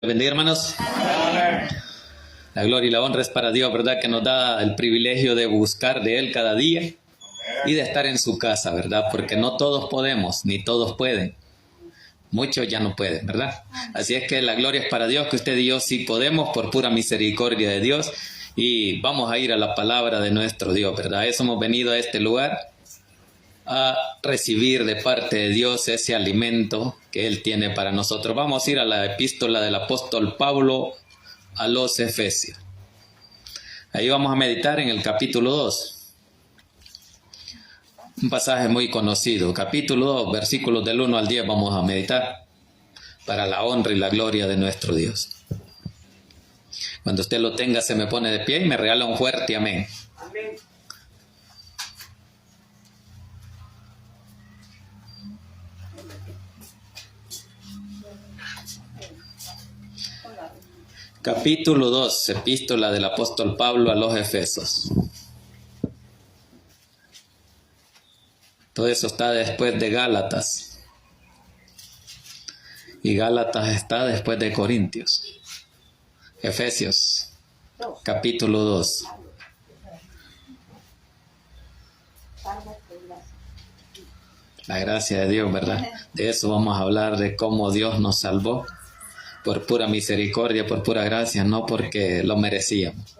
Bendiga, hermanos. La gloria y la honra es para Dios, ¿verdad? Que nos da el privilegio de buscar de Él cada día y de estar en su casa, ¿verdad? Porque no todos podemos, ni todos pueden. Muchos ya no pueden, ¿verdad? Así es que la gloria es para Dios, que usted y yo sí podemos por pura misericordia de Dios. Y vamos a ir a la palabra de nuestro Dios, ¿verdad? Eso hemos venido a este lugar a recibir de parte de Dios ese alimento que Él tiene para nosotros. Vamos a ir a la epístola del apóstol Pablo a los Efesios. Ahí vamos a meditar en el capítulo 2. Un pasaje muy conocido. Capítulo 2, versículos del 1 al 10 vamos a meditar para la honra y la gloria de nuestro Dios. Cuando usted lo tenga, se me pone de pie y me regala un fuerte amén. Amén. Capítulo 2, epístola del apóstol Pablo a los Efesios. Todo eso está después de Gálatas. Y Gálatas está después de Corintios. Efesios, capítulo 2. La gracia de Dios, ¿verdad? De eso vamos a hablar, de cómo Dios nos salvó. Por pura misericordia, por pura gracia, no porque lo merecíamos.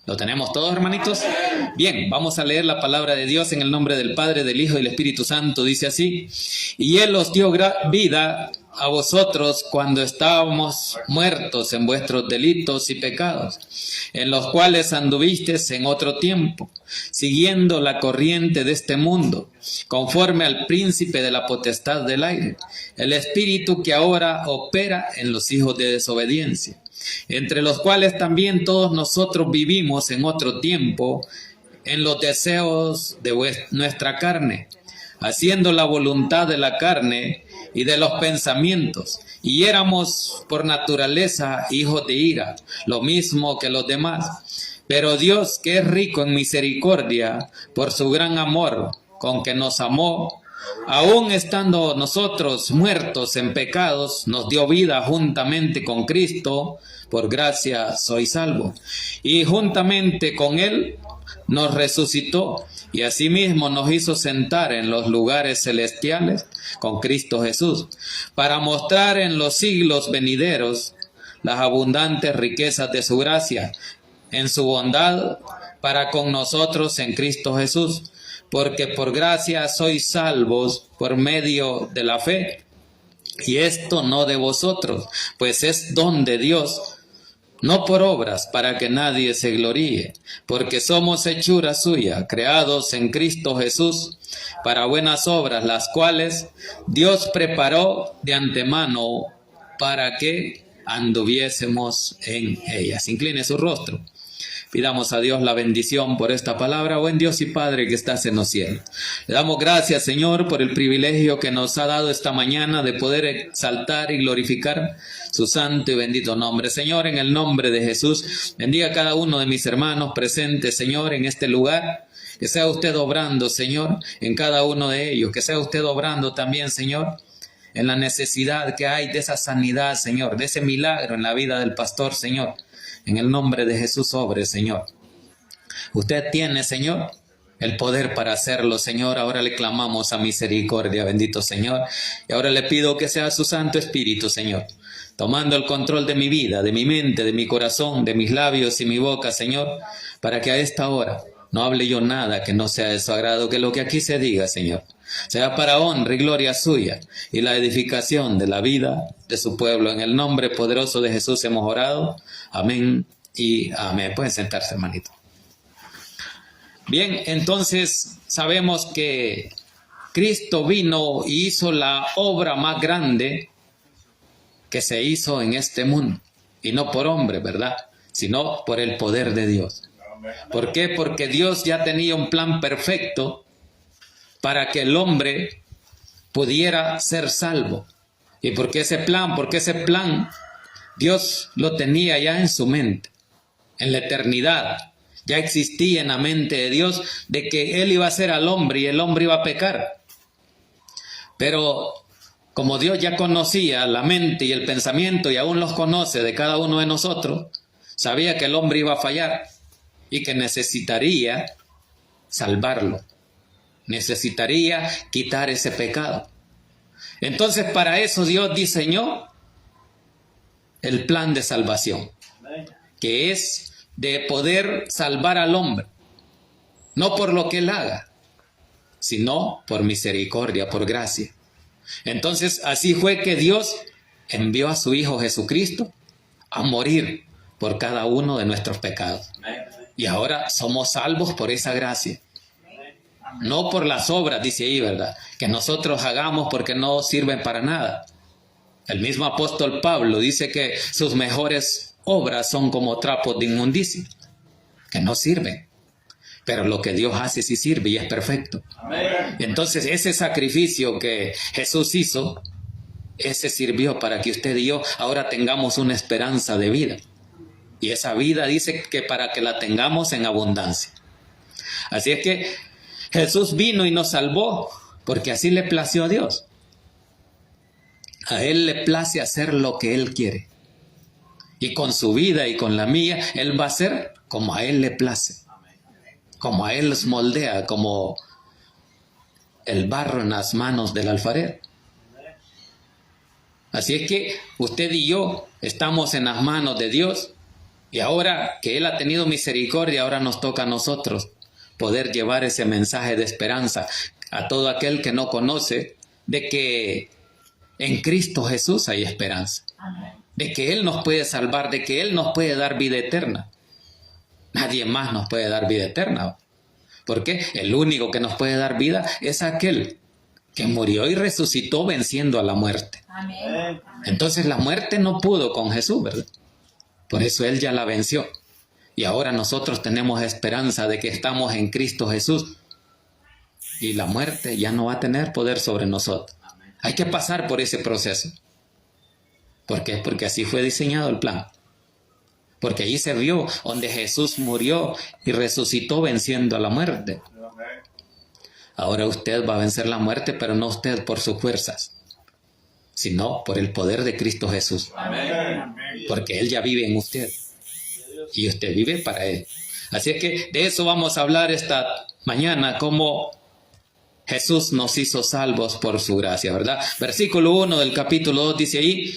¿Lo tenemos todos, hermanitos? Bien, vamos a leer la palabra de Dios en el nombre del Padre, del Hijo y del Espíritu Santo. Dice así: y Él os dio vida a vosotros cuando estábamos muertos en vuestros delitos y pecados, en los cuales anduvisteis en otro tiempo, siguiendo la corriente de este mundo, conforme al príncipe de la potestad del aire, el espíritu que ahora opera en los hijos de desobediencia, entre los cuales también todos nosotros vivimos en otro tiempo, en los deseos de nuestra carne, haciendo la voluntad de la carne y de los pensamientos, y éramos por naturaleza hijos de ira, lo mismo que los demás. Pero Dios, que es rico en misericordia, por su gran amor con que nos amó, aun estando nosotros muertos en pecados, nos dio vida juntamente con Cristo. Por gracia sois salvos. Y juntamente con Él nos resucitó, y asimismo nos hizo sentar en los lugares celestiales con Cristo Jesús, para mostrar en los siglos venideros las abundantes riquezas de su gracia, en su bondad para con nosotros en Cristo Jesús. Porque por gracia sois salvos por medio de la fe, y esto no de vosotros, pues es don de Dios, no por obras, para que nadie se gloríe, porque somos hechura suya, creados en Cristo Jesús, para buenas obras, las cuales Dios preparó de antemano para que anduviésemos en ellas. Incline su rostro. Pidamos a Dios la bendición por esta palabra. Buen Dios y Padre que estás en los cielos, le damos gracias, Señor, por el privilegio que nos ha dado esta mañana de poder exaltar y glorificar su santo y bendito nombre. Señor, en el nombre de Jesús, bendiga a cada uno de mis hermanos presentes, Señor, en este lugar. Que sea usted obrando, Señor, en cada uno de ellos. Que sea usted obrando también, Señor, en la necesidad que hay de esa sanidad, Señor, de ese milagro en la vida del pastor, Señor. En el nombre de Jesús, obre, Señor. Usted tiene, Señor, el poder para hacerlo, Señor. Ahora le clamamos a misericordia, bendito Señor. Y ahora le pido que sea su Santo Espíritu, Señor, tomando el control de mi vida, de mi mente, de mi corazón, de mis labios y mi boca, Señor, para que a esta hora no hable yo nada que no sea de su agrado, que lo que aquí se diga, Señor, sea para honra y gloria suya y la edificación de la vida de su pueblo. En el nombre poderoso de Jesús hemos orado. Amén y amén. Pueden sentarse, hermanito. Bien, entonces sabemos que Cristo vino y hizo la obra más grande que se hizo en este mundo. Y no por hombre, ¿verdad? Sino por el poder de Dios. ¿Por qué? Porque Dios ya tenía un plan perfecto para que el hombre pudiera ser salvo. ¿Y por qué ese plan? Porque ese plan Dios lo tenía ya en su mente, en la eternidad. Ya existía en la mente de Dios de que Él iba a ser al hombre y el hombre iba a pecar. Pero como Dios ya conocía la mente y el pensamiento y aún los conoce de cada uno de nosotros, sabía que el hombre iba a fallar y que necesitaría salvarlo, necesitaría quitar ese pecado. Entonces para eso Dios diseñó el plan de salvación, que es de poder salvar al hombre, no por lo que él haga, sino por misericordia, por gracia. Entonces así fue que Dios envió a su Hijo Jesucristo a morir por cada uno de nuestros pecados. Y ahora somos salvos por esa gracia. No por las obras, dice ahí, ¿verdad?, que nosotros hagamos porque no sirven para nada. El mismo apóstol Pablo dice que sus mejores obras son como trapos de inmundicia, que no sirven. Pero lo que Dios hace sí sirve y es perfecto. Amén. Entonces ese sacrificio que Jesús hizo, ese sirvió para que usted y yo ahora tengamos una esperanza de vida. Y esa vida dice que para que la tengamos en abundancia. Así es que Jesús vino y nos salvó porque así le plació a Dios. A Él le place hacer lo que Él quiere. Y con su vida y con la mía, Él va a hacer como a Él le place. Como a Él los moldea, como el barro en las manos del alfarero. Así es que usted y yo estamos en las manos de Dios. Y ahora que Él ha tenido misericordia, ahora nos toca a nosotros poder llevar ese mensaje de esperanza a todo aquel que no conoce, de que en Cristo Jesús hay esperanza. Amén. De que Él nos puede salvar, de que Él nos puede dar vida eterna. Nadie más nos puede dar vida eterna. Porque el único que nos puede dar vida es aquel que murió y resucitó venciendo a la muerte. Amén. Entonces la muerte no pudo con Jesús, ¿verdad? Por eso Él ya la venció. Y ahora nosotros tenemos esperanza de que estamos en Cristo Jesús. Y la muerte ya no va a tener poder sobre nosotros. Hay que pasar por ese proceso. ¿Por qué? Porque así fue diseñado el plan. Porque allí se vio donde Jesús murió y resucitó venciendo a la muerte. Ahora usted va a vencer la muerte, pero no usted por sus fuerzas, sino por el poder de Cristo Jesús. Amén. Porque Él ya vive en usted. Y usted vive para Él. Así es que de eso vamos a hablar esta mañana, cómo Jesús nos hizo salvos por su gracia, ¿verdad? Versículo 1 del capítulo 2 dice ahí: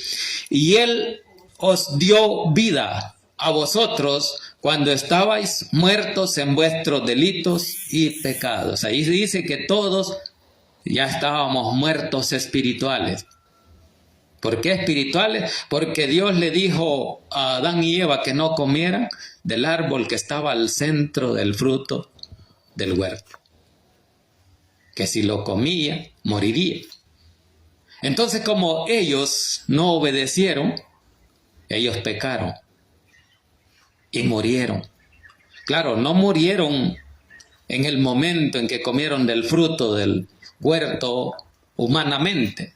y Él os dio vida a vosotros cuando estabais muertos en vuestros delitos y pecados. Ahí dice que todos ya estábamos muertos espirituales. ¿Por qué espirituales? Porque Dios le dijo a Adán y Eva que no comieran del árbol que estaba al centro del fruto del huerto. Que si lo comía, moriría. Entonces, como ellos no obedecieron, ellos pecaron y murieron. Claro, no murieron en el momento en que comieron del fruto del huerto humanamente.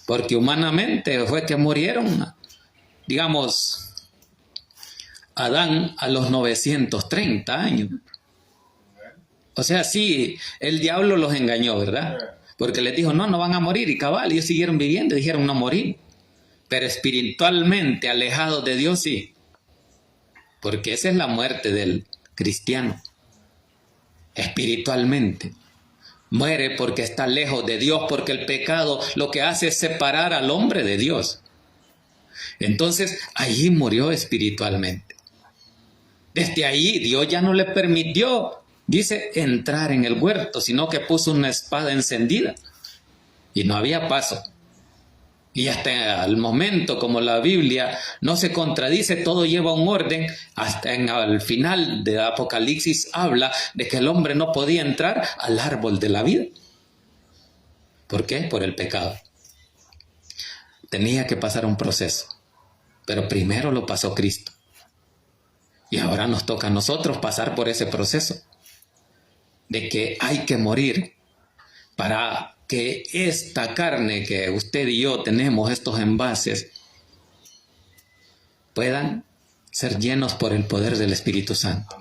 Porque humanamente fue que murieron, digamos, Adán a los 930 años. O sea, sí, el diablo los engañó, ¿verdad? Porque les dijo, no van a morir, y cabal, ellos siguieron viviendo, dijeron no morir. Pero espiritualmente alejados de Dios, sí. Porque esa es la muerte del cristiano. Espiritualmente. Muere porque está lejos de Dios, porque el pecado lo que hace es separar al hombre de Dios. Entonces, allí murió espiritualmente. Desde ahí, Dios ya no le permitió, dice, entrar en el huerto, sino que puso una espada encendida. Y no había paso. Y hasta el momento, como la Biblia no se contradice, todo lleva un orden, hasta al final de Apocalipsis habla de que el hombre no podía entrar al árbol de la vida. ¿Por qué? Por el pecado. Tenía que pasar un proceso, pero primero lo pasó Cristo. Y ahora nos toca a nosotros pasar por ese proceso, de que hay que morir para que esta carne que usted y yo tenemos, estos envases, puedan ser llenos por el poder del Espíritu Santo.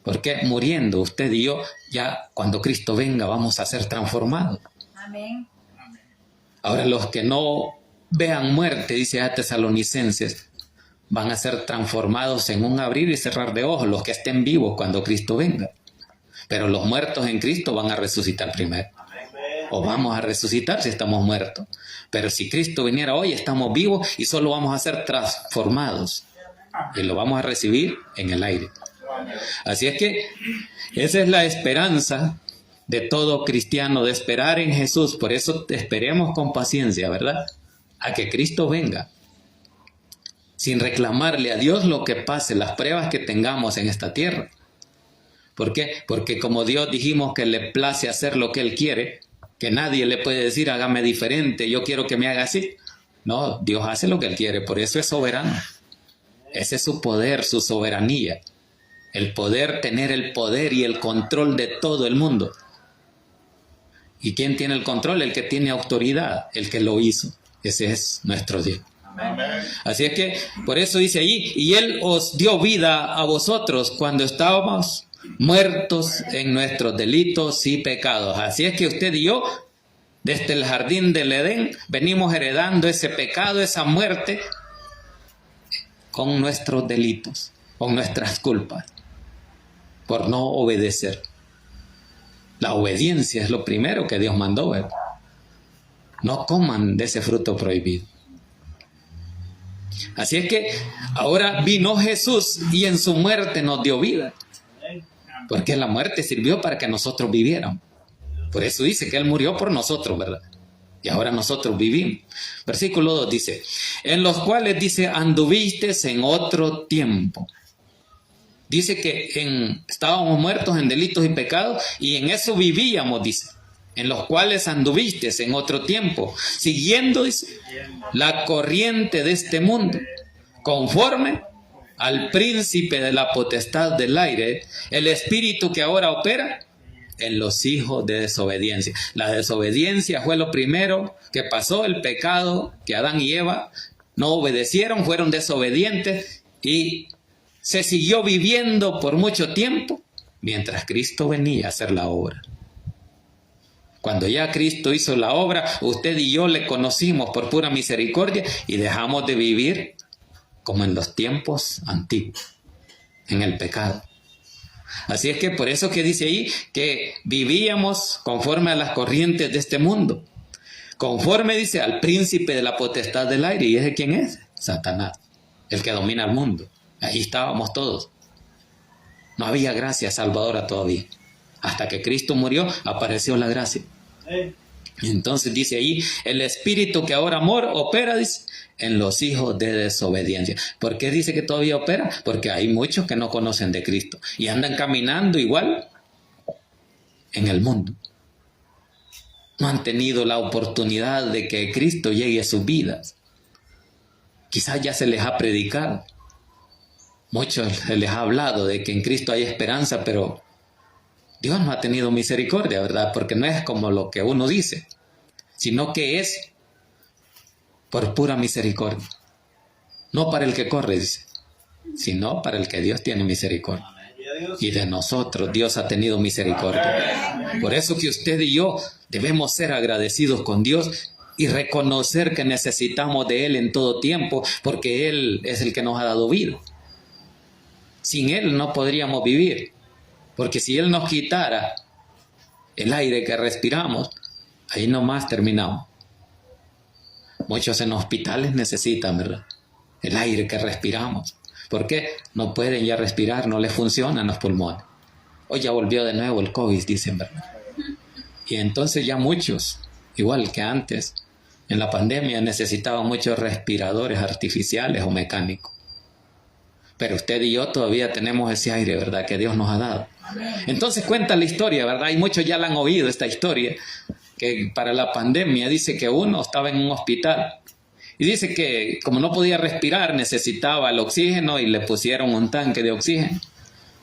Porque muriendo usted y yo, ya cuando Cristo venga vamos a ser transformados. Amén. Ahora los que no vean muerte, dice a Tesalonicenses, van a ser transformados en un abrir y cerrar de ojos, los que estén vivos cuando Cristo venga. Pero los muertos en Cristo van a resucitar primero. O vamos a resucitar si estamos muertos. Pero si Cristo viniera hoy, estamos vivos y solo vamos a ser transformados. Y lo vamos a recibir en el aire. Así es que esa es la esperanza de todo cristiano, de esperar en Jesús. Por eso esperemos con paciencia, ¿verdad? A que Cristo venga. Sin reclamarle a Dios lo que pase, las pruebas que tengamos en esta tierra. ¿Por qué? Porque como Dios dijimos que le place hacer lo que Él quiere, que nadie le puede decir hágame diferente, yo quiero que me haga así. No, Dios hace lo que Él quiere, por eso es soberano. Ese es su poder, su soberanía. El poder, tener el poder y el control de todo el mundo. ¿Y quién tiene el control? El que tiene autoridad, el que lo hizo. Ese es nuestro Dios. Amén. Así es que, por eso dice allí, y Él os dio vida a vosotros cuando estábamos muertos en nuestros delitos y pecados. Así es que usted y yo, desde el jardín del Edén, venimos heredando ese pecado, esa muerte, con nuestros delitos, con nuestras culpas, por no obedecer. La obediencia es lo primero que Dios mandó, ¿verdad? No coman de ese fruto prohibido. Así es que ahora vino Jesús y en su muerte nos dio vida. Porque la muerte sirvió para que nosotros viviéramos. Por eso dice que Él murió por nosotros, ¿verdad? Y ahora nosotros vivimos. Versículo 2 dice, en los cuales dice, anduvisteis en otro tiempo. Dice que estábamos muertos en delitos y pecados y en eso vivíamos, dice. En los cuales anduvisteis en otro tiempo, siguiendo, dice, la corriente de este mundo, conforme al príncipe de la potestad del aire, el espíritu que ahora opera en los hijos de desobediencia. La desobediencia fue lo primero que pasó, el pecado, que Adán y Eva no obedecieron, fueron desobedientes y se siguió viviendo por mucho tiempo mientras Cristo venía a hacer la obra. Cuando ya Cristo hizo la obra, usted y yo le conocimos por pura misericordia y dejamos de vivir como en los tiempos antiguos, en el pecado. Así es que por eso que dice ahí que vivíamos conforme a las corrientes de este mundo. Conforme, dice, al príncipe de la potestad del aire. ¿Y ese quién es? Satanás, el que domina el mundo. Ahí estábamos todos. No había gracia salvadora todavía. Hasta que Cristo murió, apareció la gracia. Entonces dice ahí, el espíritu que ahora opera, dice, en los hijos de desobediencia. ¿Por qué dice que todavía opera? Porque hay muchos que no conocen de Cristo y andan caminando igual en el mundo. No han tenido la oportunidad de que Cristo llegue a sus vidas. Quizás ya se les ha predicado. Muchos se les ha hablado de que en Cristo hay esperanza, pero Dios no ha tenido misericordia, ¿verdad? Porque no es como lo que uno dice, sino que es por pura misericordia. No para el que corre, dice, sino para el que Dios tiene misericordia. Y de nosotros Dios ha tenido misericordia. Por eso que usted y yo debemos ser agradecidos con Dios y reconocer que necesitamos de Él en todo tiempo, porque Él es el que nos ha dado vida. Sin Él no podríamos vivir, porque si Él nos quitara el aire que respiramos, ahí nomás terminamos. Muchos en hospitales necesitan, ¿verdad?, el aire que respiramos. ¿Por qué? No pueden ya respirar, no les funcionan los pulmones. Hoy ya volvió de nuevo el COVID, dicen, ¿verdad? Y entonces ya muchos, igual que antes, en la pandemia necesitaban muchos respiradores artificiales o mecánicos. Pero usted y yo todavía tenemos ese aire, ¿verdad?, que Dios nos ha dado. Entonces cuenta la historia, ¿verdad? Y muchos ya la han oído, esta historia, que para la pandemia dice que uno estaba en un hospital y dice que como no podía respirar necesitaba el oxígeno y le pusieron un tanque de oxígeno.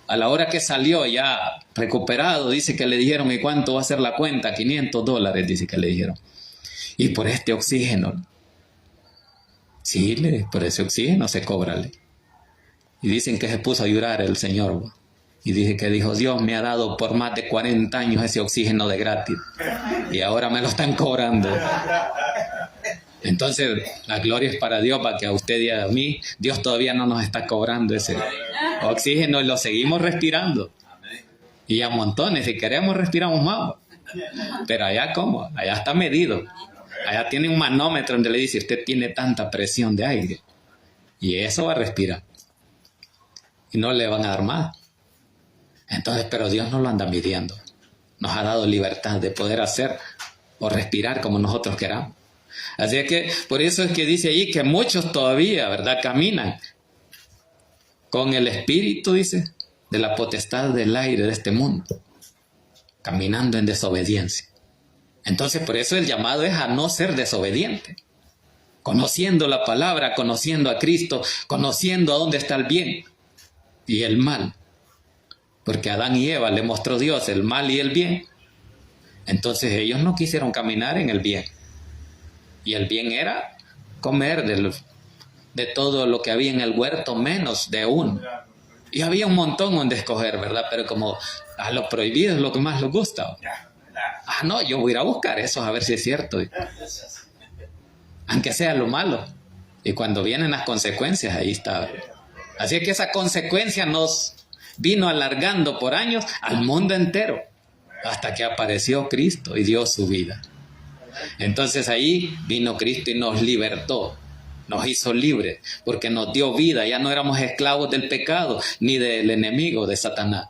A la hora que salió ya recuperado, dice que le dijeron, ¿y cuánto va a ser la cuenta? $500, dice que le dijeron. Y por este oxígeno. Sí, por ese oxígeno se cóbrale. Y dicen que se puso a llorar el Señor. Y dice que dijo, Dios me ha dado por más de 40 años ese oxígeno de gratis. Y ahora me lo están cobrando. Entonces, la gloria es para Dios, para que a usted y a mí, Dios todavía no nos está cobrando ese oxígeno y lo seguimos respirando. Y a montones, si queremos respiramos más. Pero allá, ¿cómo? Allá está medido. Allá tiene un manómetro donde le dice, usted tiene tanta presión de aire. Y eso va a respirar. Y no le van a dar más. Entonces, pero Dios no lo anda midiendo. Nos ha dado libertad de poder hacer o respirar como nosotros queramos. Así es que, por eso es que dice ahí que muchos todavía, ¿verdad?, caminan con el espíritu, dice, de la potestad del aire de este mundo, caminando en desobediencia. Entonces, por eso el llamado es a no ser desobediente, conociendo la palabra, conociendo a Cristo, conociendo a dónde está el bien y el mal. Porque a Adán y Eva le mostró Dios el mal y el bien. Entonces ellos no quisieron caminar en el bien. Y el bien era comer de todo lo que había en el huerto, menos de uno. Y había un montón donde escoger, ¿verdad? Pero como a lo prohibido es lo que más les gusta. No, yo voy a ir a buscar eso a ver si es cierto. Aunque sea lo malo. Y cuando vienen las consecuencias, ahí está. Así que esa consecuencia nos vino alargando por años al mundo entero, hasta que apareció Cristo y dio su vida. Entonces ahí vino Cristo y nos libertó, nos hizo libres, porque nos dio vida. Ya no éramos esclavos del pecado, ni del enemigo, de Satanás.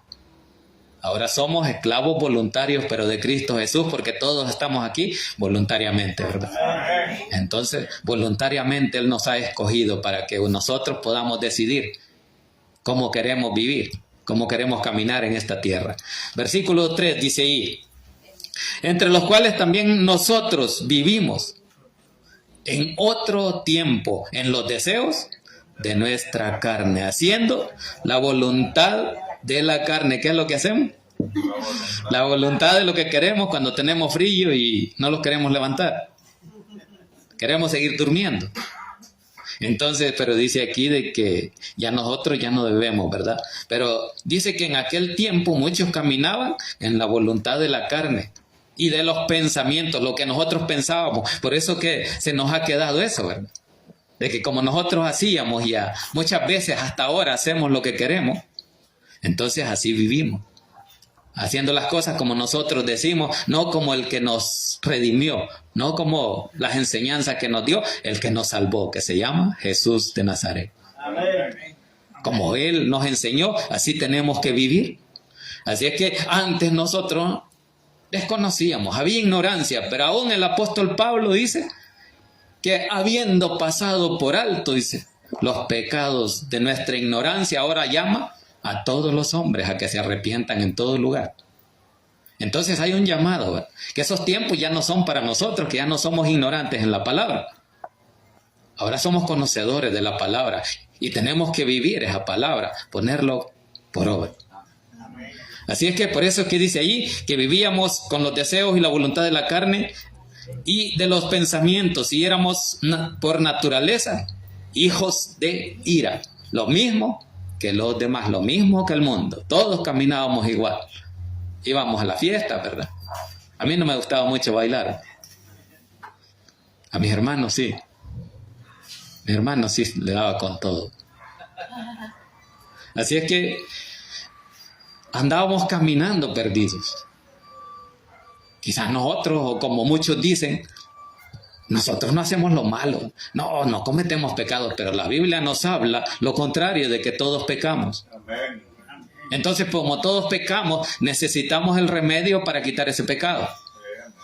Ahora somos esclavos voluntarios, pero de Cristo Jesús, porque todos estamos aquí voluntariamente, ¿verdad? Entonces, voluntariamente Él nos ha escogido para que nosotros podamos decidir cómo queremos vivir, cómo queremos caminar en esta tierra. Versículo 3 dice ahí, entre los cuales también nosotros vivimos en otro tiempo en los deseos de nuestra carne, haciendo la voluntad de la carne. ¿Qué es lo que hacemos? La voluntad de lo que queremos cuando tenemos frío y no los queremos levantar. Queremos seguir durmiendo. Entonces, pero dice aquí de que ya nosotros ya no debemos, ¿verdad? Pero dice que en aquel tiempo muchos caminaban en la voluntad de la carne y de los pensamientos, lo que nosotros pensábamos. Por eso que se nos ha quedado eso, ¿verdad? De que como nosotros hacíamos ya, muchas veces hasta ahora hacemos lo que queremos, entonces así vivimos. Haciendo las cosas como nosotros decimos, no como el que nos redimió, no como las enseñanzas que nos dio, el que nos salvó, que se llama Jesús de Nazaret. Amén. Como Él nos enseñó, así tenemos que vivir. Así es que antes nosotros desconocíamos, había ignorancia, pero aún el apóstol Pablo dice que habiendo pasado por alto, dice, los pecados de nuestra ignorancia, ahora llama a todos los hombres a que se arrepientan en todo lugar. Entonces hay un llamado, ¿verdad? Que esos tiempos ya no son para nosotros, que ya no somos ignorantes en la palabra. Ahora somos conocedores de la palabra y tenemos que vivir esa palabra, ponerlo por obra. Así es que por eso es que dice allí que vivíamos con los deseos y la voluntad de la carne y de los pensamientos, y éramos por naturaleza hijos de ira. Lo mismo que los demás, lo mismo que el mundo. Todos caminábamos igual. Íbamos a la fiesta, ¿verdad? A mí no me gustaba mucho bailar. A mis hermanos sí. Mi hermano sí le daba con todo. Así es que andábamos caminando perdidos. Quizás nosotros, o como muchos dicen, nosotros no hacemos lo malo, no cometemos pecados, pero la Biblia nos habla lo contrario, de que todos pecamos. Entonces, como todos pecamos, necesitamos el remedio para quitar ese pecado.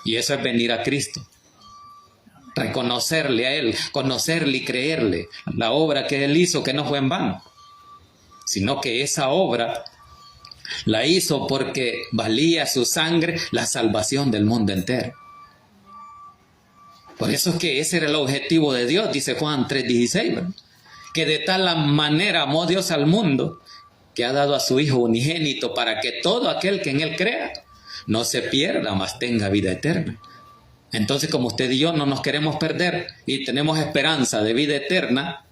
Y eso es venir a Cristo. Reconocerle a Él, conocerle y creerle. La obra que Él hizo, que no fue en vano, sino que esa obra la hizo porque valía su sangre la salvación del mundo entero. Por eso es que ese era el objetivo de Dios, dice Juan 3:16, ¿verdad? Que de tal manera amó Dios al mundo, que ha dado a su Hijo unigénito, para que todo aquel que en Él crea no se pierda, mas tenga vida eterna. Entonces, como usted y yo no nos queremos perder y tenemos esperanza de vida eterna,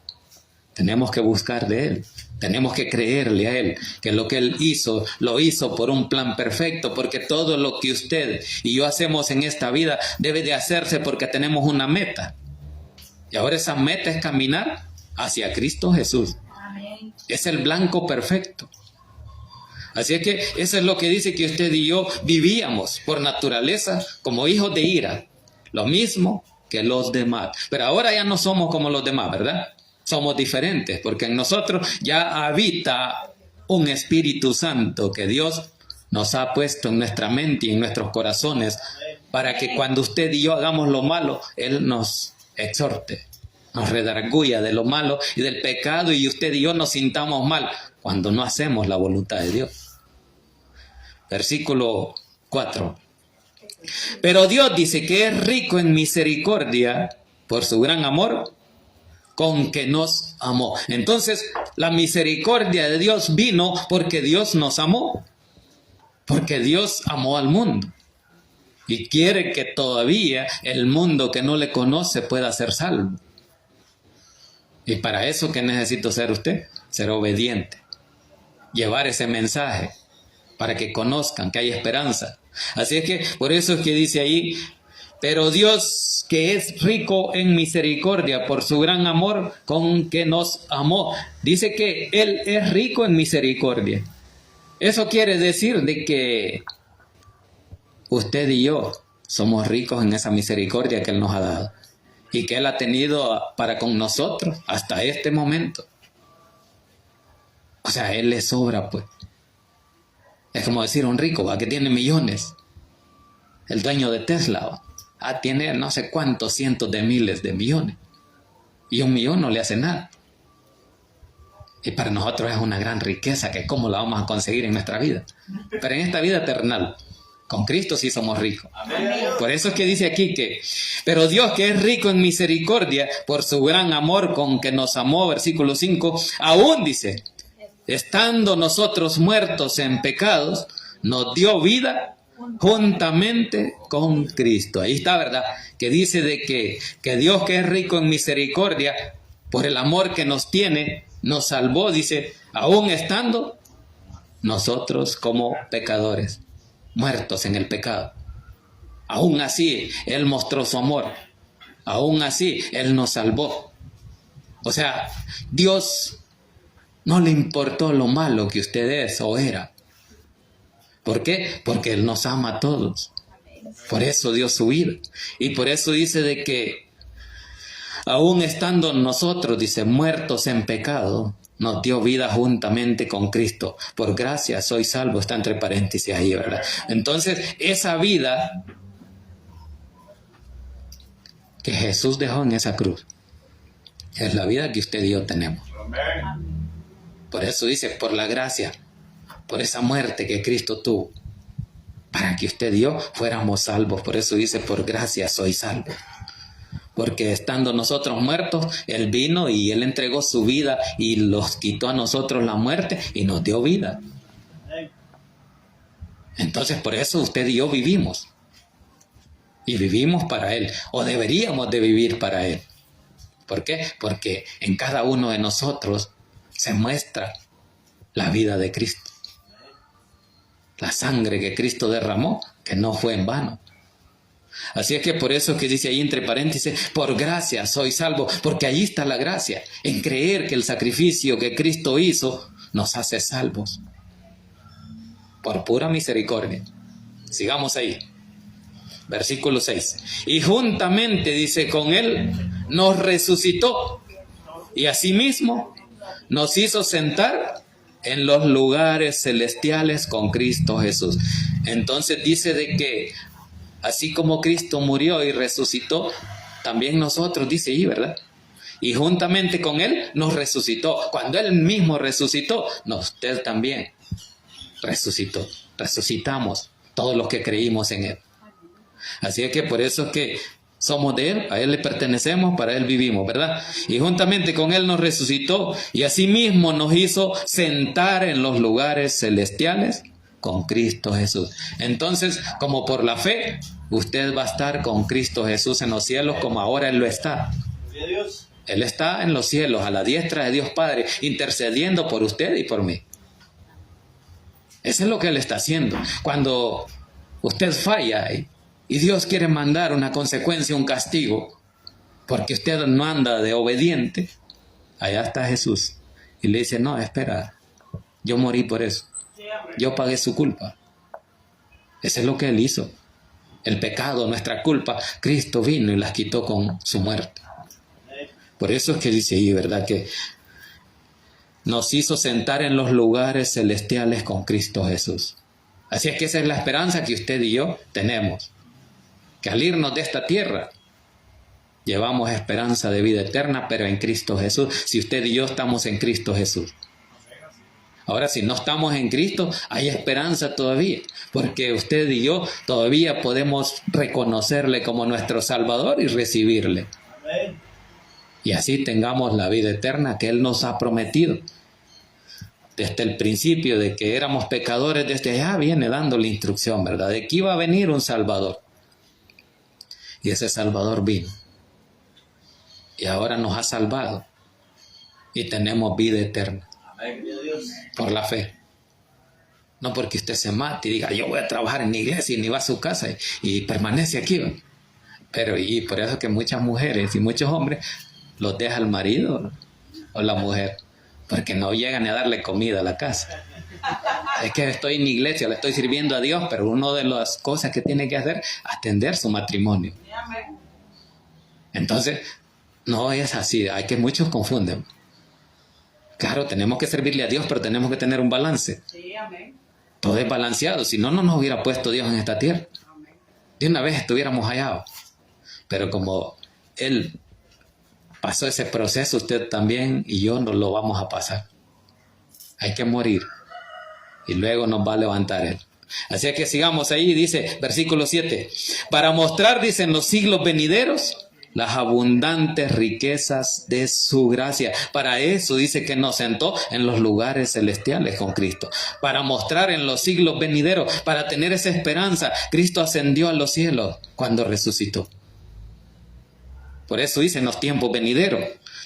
tenemos que buscar de Él. Tenemos que creerle a Él, que lo que Él hizo, lo hizo por un plan perfecto, porque todo lo que usted y yo hacemos en esta vida debe de hacerse porque tenemos una meta. Y ahora esa meta es caminar hacia Cristo Jesús. Es el blanco perfecto. Así es que eso es lo que dice que usted y yo vivíamos por naturaleza como hijos de ira. Lo mismo que los demás. Pero ahora ya no somos como los demás, ¿verdad? Somos diferentes porque en nosotros ya habita un Espíritu Santo que Dios nos ha puesto en nuestra mente y en nuestros corazones para que cuando usted y yo hagamos lo malo, Él nos exhorte, nos redarguya de lo malo y del pecado y usted y yo nos sintamos mal cuando no hacemos la voluntad de Dios. Versículo 4. Pero Dios dice que es rico en misericordia por su gran amor con que nos amó. Entonces, la misericordia de Dios vino porque Dios nos amó. Porque Dios amó al mundo. Y quiere que todavía el mundo que no le conoce pueda ser salvo. Y para eso, ¿qué necesito ser usted? Ser obediente. Llevar ese mensaje para que conozcan que hay esperanza. Así es que, por eso es que dice ahí, pero Dios que es rico en misericordia por su gran amor con que nos amó. Dice que Él es rico en misericordia. Eso quiere decir de que usted y yo somos ricos en esa misericordia que Él nos ha dado y que Él ha tenido para con nosotros hasta este momento. O sea, Él le sobra, pues. Es como decir un rico, ¿va? Que tiene millones. El dueño de Tesla, ¿va? Tiene no sé cuántos cientos de miles de millones. Y un millón no le hace nada. Y para nosotros es una gran riqueza que cómo la vamos a conseguir en nuestra vida. Pero en esta vida terrenal, con Cristo sí somos ricos. Amén. Por eso es que dice aquí que, pero Dios que es rico en misericordia por su gran amor con que nos amó, versículo 5, aún dice, estando nosotros muertos en pecados, nos dio vida juntamente con Cristo. Ahí está, ¿verdad? Que dice de que Dios que es rico en misericordia, por el amor que nos tiene, nos salvó, dice, aún estando nosotros como pecadores, muertos en el pecado. Aún así, Él mostró su amor. Aún así, Él nos salvó. O sea, Dios no le importó lo malo que usted es o era. ¿Por qué? Porque Él nos ama a todos. Por eso dio su vida. Y por eso dice de que aún estando nosotros, dice, muertos en pecado, nos dio vida juntamente con Cristo. Por gracia soy salvo, está entre paréntesis ahí, ¿verdad? Entonces, esa vida que Jesús dejó en esa cruz, es la vida que usted y yo tenemos. Por eso dice, por la gracia, por esa muerte que Cristo tuvo, para que usted y yo fuéramos salvos. Por eso dice, por gracia soy salvo. Porque estando nosotros muertos, Él vino y Él entregó su vida y los quitó a nosotros la muerte y nos dio vida. Entonces por eso usted y yo vivimos. Y vivimos para Él, o deberíamos de vivir para Él. ¿Por qué? Porque en cada uno de nosotros se muestra la vida de Cristo. La sangre que Cristo derramó, que no fue en vano. Así es que por eso es que dice ahí entre paréntesis, por gracia soy salvo, porque ahí está la gracia, en creer que el sacrificio que Cristo hizo nos hace salvos. Por pura misericordia. Sigamos ahí. Versículo 6. Y juntamente, dice, con Él nos resucitó y asimismo nos hizo sentar en los lugares celestiales con Cristo Jesús. Entonces dice de que así como Cristo murió y resucitó, también nosotros, dice ahí, ¿verdad? Y juntamente con Él nos resucitó. Cuando Él mismo resucitó, usted también resucitó. Resucitamos todos los que creímos en Él. Así es que por eso es que somos de Él, a Él le pertenecemos, para Él vivimos, ¿verdad? Y juntamente con Él nos resucitó y asimismo nos hizo sentar en los lugares celestiales con Cristo Jesús. Entonces, como por la fe, usted va a estar con Cristo Jesús en los cielos como ahora Él lo está. Él está en los cielos, a la diestra de Dios Padre, intercediendo por usted y por mí. Eso es lo que Él está haciendo. Cuando usted falla y Dios quiere mandar una consecuencia, un castigo, porque usted no anda de obediente, allá está Jesús. Y le dice, no, espera, yo morí por eso. Yo pagué su culpa. Eso es lo que Él hizo. El pecado, nuestra culpa, Cristo vino y las quitó con su muerte. Por eso es que dice ahí, ¿verdad? Que nos hizo sentar en los lugares celestiales con Cristo Jesús. Así es que esa es la esperanza que usted y yo tenemos. Que al irnos de esta tierra, llevamos esperanza de vida eterna, pero en Cristo Jesús. Si usted y yo estamos en Cristo Jesús. Ahora, si no estamos en Cristo, hay esperanza todavía, porque usted y yo todavía podemos reconocerle como nuestro Salvador y recibirle. Amén. Y así tengamos la vida eterna que Él nos ha prometido. Desde el principio de que éramos pecadores, desde allá viene dando la instrucción, ¿verdad? De que iba a venir un Salvador. Y ese Salvador vino. Y ahora nos ha salvado. Y tenemos vida eterna. Por la fe. No porque usted se mate y diga, yo voy a trabajar en la iglesia y ni va a su casa y permanece aquí. Pero y por eso que muchas mujeres y muchos hombres los deja el marido o la mujer, porque no llegan a darle comida a la casa. Es que estoy en la iglesia, le estoy sirviendo a Dios, pero una de las cosas que tiene que hacer es atender su matrimonio. Entonces, no es así, hay que muchos confunden. Claro, tenemos que servirle a Dios, pero tenemos que tener un balance. Sí, amén. Todo es balanceado, si no, no nos hubiera puesto Dios en esta tierra. Amén. De una vez estuviéramos hallados. Pero como Él pasó ese proceso, usted también y yo no lo vamos a pasar. Hay que morir. Y luego nos va a levantar Él. Así que sigamos ahí, dice, versículo 7. Para mostrar, dice, en los siglos venideros, las abundantes riquezas de su gracia. Para eso dice que nos sentó en los lugares celestiales con Cristo. Para mostrar en los siglos venideros, para tener esa esperanza. Cristo ascendió a los cielos cuando resucitó. Por eso dice en los tiempos venideros.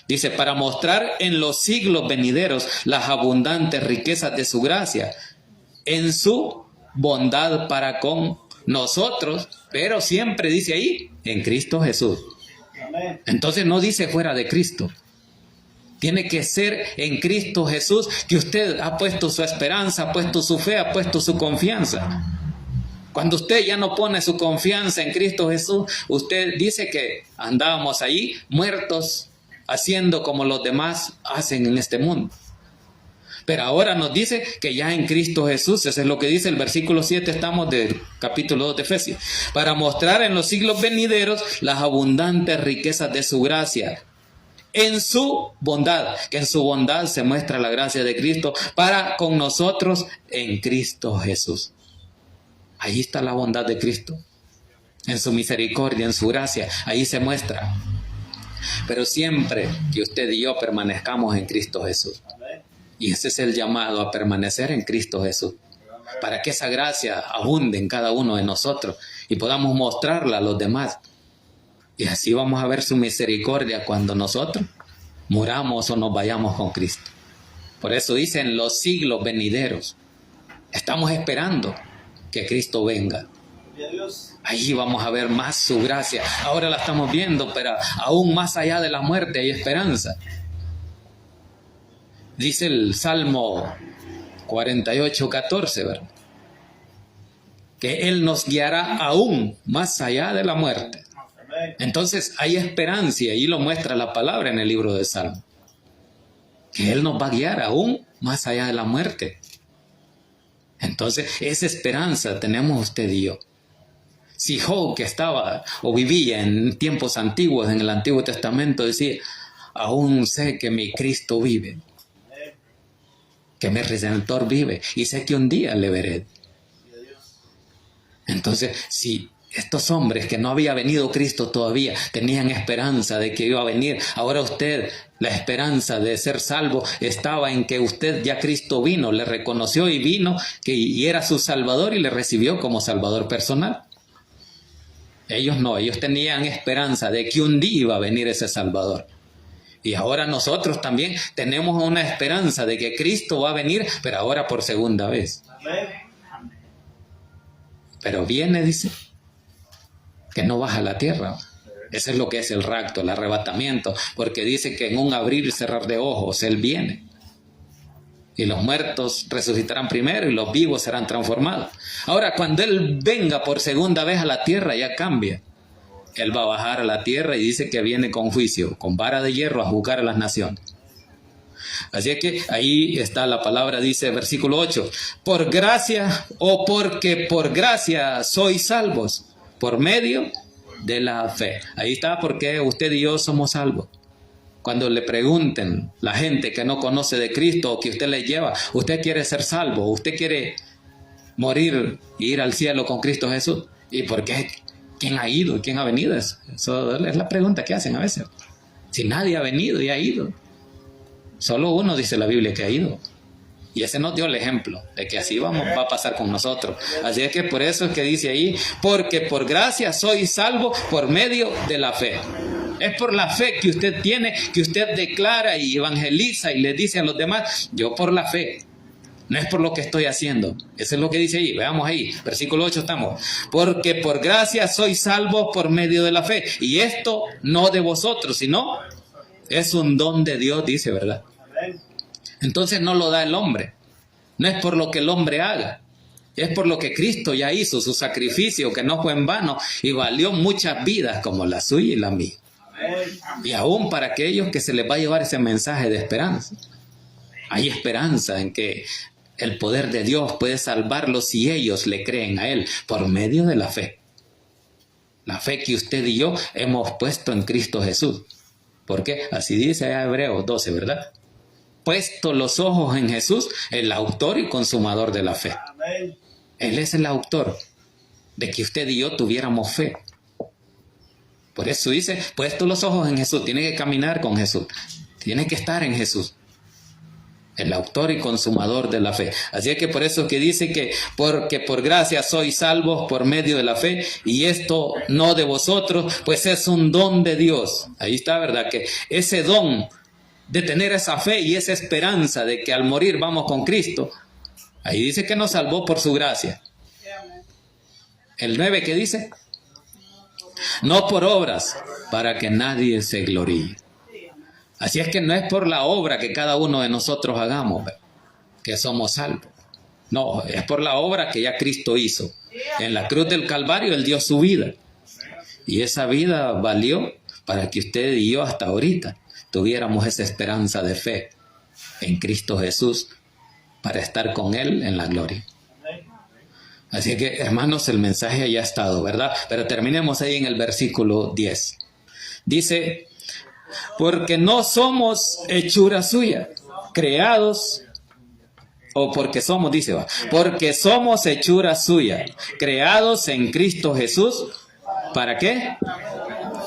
Dice, para mostrar en los siglos venideros las abundantes riquezas de su gracia. En su bondad para con nosotros. Pero siempre dice ahí, en Cristo Jesús. Entonces no dice fuera de Cristo. Tiene que ser en Cristo Jesús que usted ha puesto su esperanza, ha puesto su fe, ha puesto su confianza. Cuando usted ya no pone su confianza en Cristo Jesús, usted dice que andábamos ahí muertos, haciendo como los demás hacen en este mundo. Pero ahora nos dice que ya en Cristo Jesús, eso es lo que dice el versículo 7, estamos del capítulo 2 de Efesios, para mostrar en los siglos venideros las abundantes riquezas de su gracia, en su bondad, que en su bondad se muestra la gracia de Cristo para con nosotros en Cristo Jesús. Ahí está la bondad de Cristo, en su misericordia, en su gracia, ahí se muestra. Pero siempre que usted y yo permanezcamos en Cristo Jesús. Y ese es el llamado a permanecer en Cristo Jesús. Para que esa gracia abunde en cada uno de nosotros y podamos mostrarla a los demás. Y así vamos a ver su misericordia cuando nosotros muramos o nos vayamos con Cristo. Por eso dice en los siglos venideros. Estamos esperando que Cristo venga. Allí vamos a ver más su gracia. Ahora la estamos viendo, pero aún más allá de la muerte hay esperanza. Dice el Salmo 48:14, ¿verdad? Que Él nos guiará aún más allá de la muerte. Entonces hay esperanza y ahí lo muestra la palabra en el libro de Salmo. Que Él nos va a guiar aún más allá de la muerte. Entonces esa esperanza tenemos usted y yo. Si Job, que estaba o vivía en tiempos antiguos, en el Antiguo Testamento, decía, aún sé que mi Cristo vive. Que mi Redentor vive y sé que un día le veré. Entonces, si estos hombres que no había venido Cristo todavía tenían esperanza de que iba a venir, ahora usted, la esperanza de ser salvo estaba en que usted ya Cristo vino, le reconoció y vino y era su Salvador y le recibió como Salvador personal. Ellos no, ellos tenían esperanza de que un día iba a venir ese Salvador. Y ahora nosotros también tenemos una esperanza de que Cristo va a venir, pero ahora por segunda vez. Pero viene, dice, que no baja a la tierra. Eso es lo que es el rapto, el arrebatamiento, porque dice que en un abrir y cerrar de ojos Él viene. Y los muertos resucitarán primero y los vivos serán transformados. Ahora, cuando Él venga por segunda vez a la tierra, ya cambia. Él va a bajar a la tierra y dice que viene con juicio, con vara de hierro a juzgar a las naciones. Así es que ahí está la palabra, dice versículo 8, por gracia o porque por gracia sois salvos, por medio de la fe. Ahí está porque usted y yo somos salvos. Cuando le pregunten la gente que no conoce de Cristo o que usted le lleva, usted quiere ser salvo, usted quiere morir e ir al cielo con Cristo Jesús. ¿Y por qué? ¿Quién ha ido? ¿Quién ha venido? Eso es la pregunta que hacen a veces. Si nadie ha venido y ha ido. Solo uno dice la Biblia que ha ido. Y ese nos dio el ejemplo de que así va a pasar con nosotros. Así es que por eso es que dice ahí, porque por gracia soy salvo por medio de la fe. Es por la fe que usted tiene, que usted declara y evangeliza y le dice a los demás, yo por la fe. No es por lo que estoy haciendo. Eso es lo que dice ahí. Veamos ahí. Versículo 8 estamos. Porque por gracia soy salvo por medio de la fe. Y esto no de vosotros, sino es un don de Dios, dice, ¿verdad? Entonces no lo da el hombre. No es por lo que el hombre haga. Es por lo que Cristo ya hizo, su sacrificio, que no fue en vano y valió muchas vidas como la suya y la mía. Y aún para aquellos que se les va a llevar ese mensaje de esperanza. Hay esperanza en que el poder de Dios puede salvarlos si ellos le creen a Él por medio de la fe. La fe que usted y yo hemos puesto en Cristo Jesús. Porque así dice Hebreos 12, ¿verdad? Puesto los ojos en Jesús, el autor y consumador de la fe. Él es el autor de que usted y yo tuviéramos fe. Por eso dice, puesto los ojos en Jesús, tiene que caminar con Jesús, tiene que estar en Jesús. El autor y consumador de la fe. Así es que por eso que dice que porque por gracia sois salvos por medio de la fe, y esto no de vosotros, pues es un don de Dios. Ahí está, ¿verdad? Que ese don de tener esa fe y esa esperanza de que al morir vamos con Cristo, ahí dice que nos salvó por su gracia. El 9, ¿qué dice? No por obras, para que nadie se gloríe. Así es que no es por la obra que cada uno de nosotros hagamos, que somos salvos. No, es por la obra que ya Cristo hizo. En la cruz del Calvario Él dio su vida. Y esa vida valió para que usted y yo hasta ahorita tuviéramos esa esperanza de fe en Cristo Jesús para estar con Él en la gloria. Así que, hermanos, el mensaje ya ha estado, ¿verdad? Pero terminemos ahí en el versículo 10. Dice, porque no somos hechura suya, creados, o porque somos, dice, va, porque somos hechura suya, creados en Cristo Jesús, ¿para qué?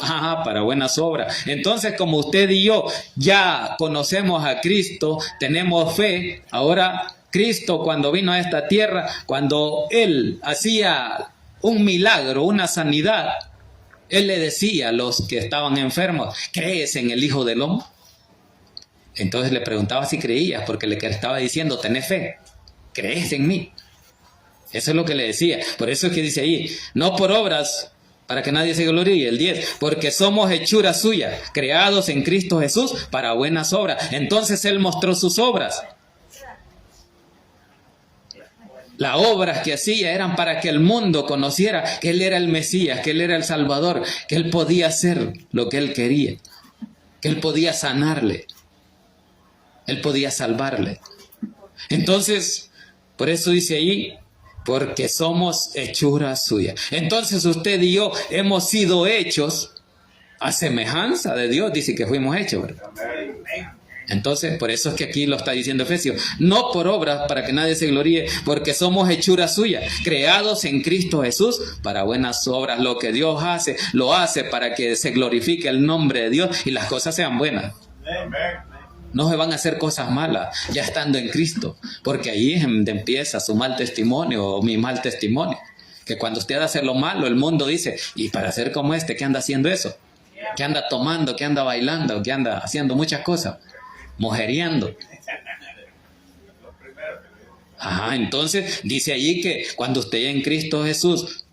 Para buenas obras. Entonces, como usted y yo ya conocemos a Cristo, tenemos fe, ahora Cristo cuando vino a esta tierra, cuando Él hacía un milagro, una sanidad, Él le decía a los que estaban enfermos, ¿crees en el Hijo del Hombre? Entonces le preguntaba si creías, porque le estaba diciendo, tenés fe, ¿crees en mí? Eso es lo que le decía. Por eso es que dice ahí, no por obras, para que nadie se gloríe. El 10, porque somos hechura suya, creados en Cristo Jesús para buenas obras. Entonces Él mostró sus obras. Las obras que hacía eran para que el mundo conociera que Él era el Mesías, que Él era el Salvador, que Él podía hacer lo que Él quería, que Él podía sanarle, Él podía salvarle. Entonces, por eso dice allí, porque somos hechura suya. Entonces usted y yo hemos sido hechos a semejanza de Dios, dice que fuimos hechos, ¿verdad? Entonces, por eso es que aquí lo está diciendo Efesios, no por obras para que nadie se gloríe, porque somos hechura suya, creados en Cristo Jesús para buenas obras. Lo que Dios hace, lo hace para que se glorifique el nombre de Dios y las cosas sean buenas. No se van a hacer cosas malas ya estando en Cristo, porque ahí es donde empieza su mal testimonio o mi mal testimonio. Que cuando usted hace lo malo, el mundo dice, y para ser como este, ¿qué anda haciendo eso? ¿Qué anda tomando? ¿Qué anda bailando? ¿Qué anda haciendo muchas cosas? Mujeriando. Entonces dice allí que cuando usted en Cristo Jesús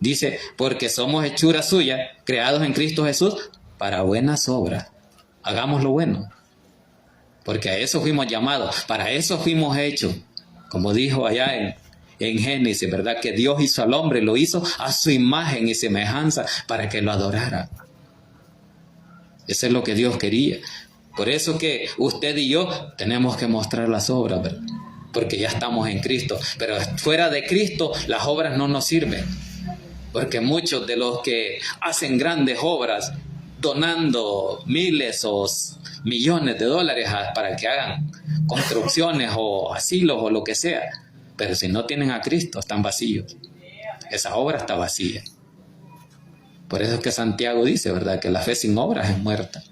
Dice, porque somos hechura suya, creados en Cristo Jesús, para buenas obras. Hagamos lo bueno. Porque a eso fuimos llamados, para eso fuimos hechos. Como dijo allá en Génesis, ¿verdad? Que Dios hizo al hombre, lo hizo a su imagen y semejanza para que lo adorara. Eso es lo que Dios quería. Por eso que usted y yo tenemos que mostrar las obras, ¿verdad? Porque ya estamos en Cristo. Pero fuera de Cristo las obras no nos sirven. Porque muchos de los que hacen grandes obras, donando miles o millones de dólares para que hagan construcciones o asilos o lo que sea, pero si no tienen a Cristo, están vacíos. Esa obra está vacía. Por eso es que Santiago dice, ¿verdad?, que la fe sin obras es muerta.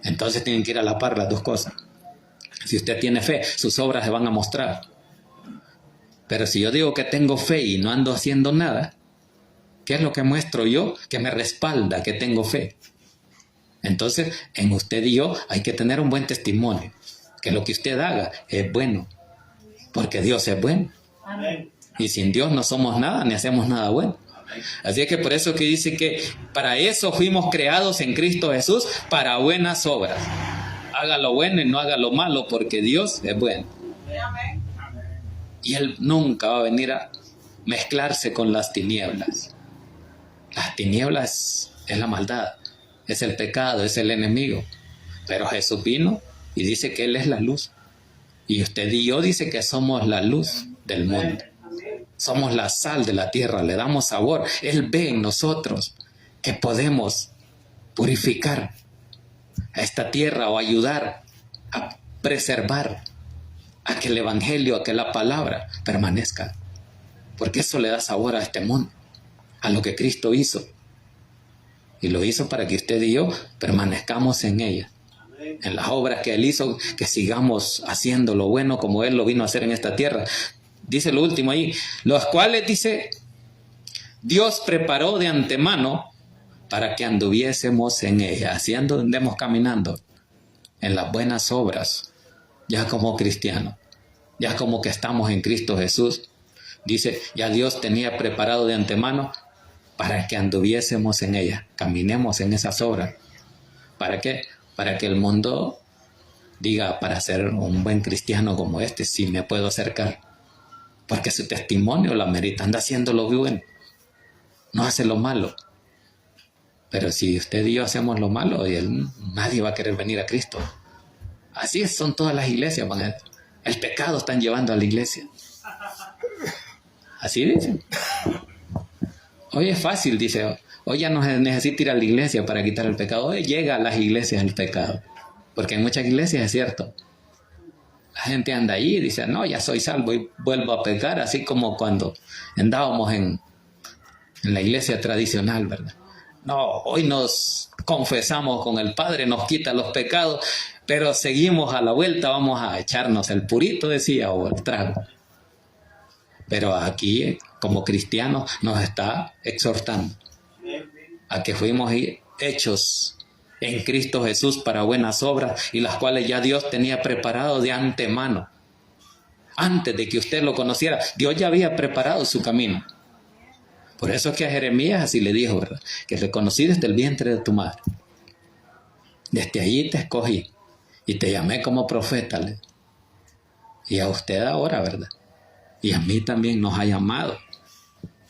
Entonces tienen que ir a la par las dos cosas. Si usted tiene fe, sus obras se van a mostrar. Pero si yo digo que tengo fe y no ando haciendo nada, ¿qué es lo que muestro yo? Que me respalda que tengo fe. Entonces, en usted y yo hay que tener un buen testimonio. Que lo que usted haga es bueno. Porque Dios es bueno. Amén. Y sin Dios no somos nada, ni hacemos nada bueno. Así es que por eso que dice que para eso fuimos creados en Cristo Jesús, para buenas obras. Haga lo bueno y no haga lo malo, porque Dios es bueno. Y Él nunca va a venir a mezclarse con las tinieblas. Las tinieblas es la maldad, es el pecado, es el enemigo. Pero Jesús vino y dice que Él es la luz. Y usted y yo dice que somos la luz del mundo. Somos la sal de la tierra, le damos sabor. Él ve en nosotros que podemos purificar a esta tierra o ayudar a preservar a que el evangelio, a que la palabra permanezca. Porque eso le da sabor a este mundo, a lo que Cristo hizo. Y lo hizo para que usted y yo permanezcamos en ella. En las obras que Él hizo, que sigamos haciendo lo bueno como Él lo vino a hacer en esta tierra. Dice lo último ahí, los cuales, dice, Dios preparó de antemano para que anduviésemos en ella. Así andemos caminando en las buenas obras, ya como cristianos, ya como que estamos en Cristo Jesús. Dice, ya Dios tenía preparado de antemano para que anduviésemos en ella, caminemos en esas obras. ¿Para qué? Para que el mundo diga, para ser un buen cristiano como este, sí me puedo acercar. Porque su testimonio la merita, anda haciendo lo bueno, no hace lo malo. Pero si usted y yo hacemos lo malo, nadie va a querer venir a Cristo. Así son todas las iglesias, el pecado están llevando a la iglesia. Así dicen. Hoy es fácil, dice, hoy ya no se necesita ir a la iglesia para quitar el pecado. Hoy llega a las iglesias el pecado. Porque en muchas iglesias es cierto. La gente anda allí y dice, no, ya soy salvo y vuelvo a pecar, así como cuando andábamos en la iglesia tradicional, ¿verdad? No, hoy nos confesamos con el Padre, nos quita los pecados, pero seguimos a la vuelta, vamos a echarnos el purito, decía, o el trago. Pero aquí, como cristianos, nos está exhortando a que fuimos hechos en Cristo Jesús para buenas obras, y las cuales ya Dios tenía preparado de antemano. Antes de que usted lo conociera, Dios ya había preparado su camino. Por eso es que a Jeremías así le dijo, ¿verdad? Que te conocí desde el vientre de tu madre. Desde allí te escogí y te llamé como profeta. Y a usted ahora, ¿verdad? Y a mí también nos ha llamado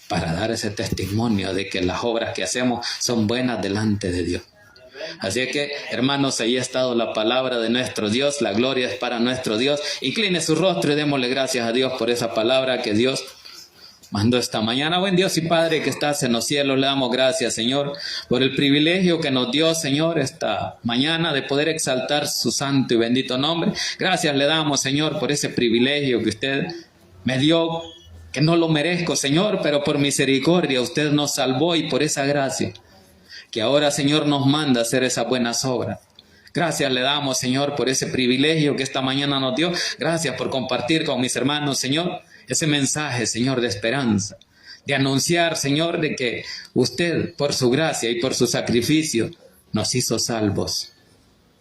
para dar ese testimonio de que las obras que hacemos son buenas delante de Dios. Así que, hermanos, ahí ha estado la palabra de nuestro Dios. La gloria es para nuestro Dios. Incline su rostro y démosle gracias a Dios por esa palabra que Dios mandó esta mañana. Buen Dios y Padre que estás en los cielos, le damos gracias, Señor, por el privilegio que nos dio, Señor, esta mañana de poder exaltar su santo y bendito nombre. Gracias le damos, Señor, por ese privilegio que usted me dio, que no lo merezco, Señor, pero por misericordia usted nos salvó, y por esa gracia que ahora, Señor, nos manda a hacer esas buenas obras. Gracias le damos, Señor, por ese privilegio que esta mañana nos dio. Gracias por compartir con mis hermanos, Señor, ese mensaje, Señor, de esperanza, de anunciar, Señor, de que usted, por su gracia y por su sacrificio, nos hizo salvos,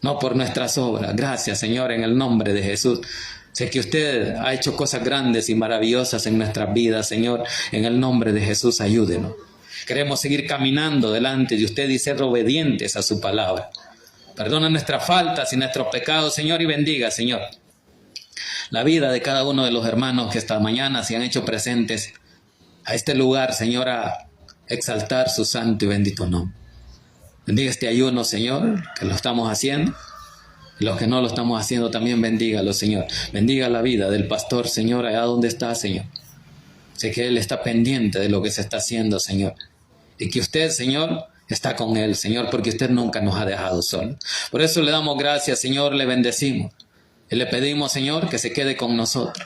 no por nuestras obras. Gracias, Señor, en el nombre de Jesús. Sé que usted ha hecho cosas grandes y maravillosas en nuestras vidas, Señor. En el nombre de Jesús, ayúdenos. Queremos seguir caminando delante de usted y ser obedientes a su palabra. Perdona nuestras faltas y nuestros pecados, Señor, y bendiga, Señor, la vida de cada uno de los hermanos que esta mañana se han hecho presentes a este lugar, Señor, a exaltar su santo y bendito nombre. Bendiga este ayuno, Señor, que lo estamos haciendo. Los que no lo estamos haciendo también bendígalo, Señor. Bendiga la vida del pastor, Señor, allá donde está, Señor. Sé que él está pendiente de lo que se está haciendo, Señor. Y que usted, Señor, está con él, Señor, porque usted nunca nos ha dejado solos. Por eso le damos gracias, Señor, le bendecimos. Y le pedimos, Señor, que se quede con nosotros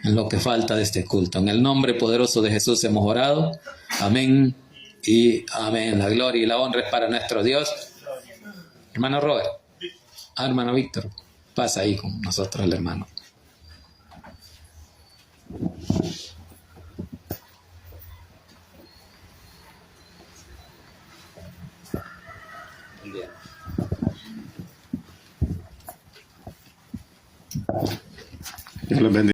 en lo que falta de este culto. En el nombre poderoso de Jesús hemos orado. Amén y amén. La gloria y la honra es para nuestro Dios. Hermano Robert. Hermano Víctor. Pasa ahí con nosotros el hermano. Dios les bendiga.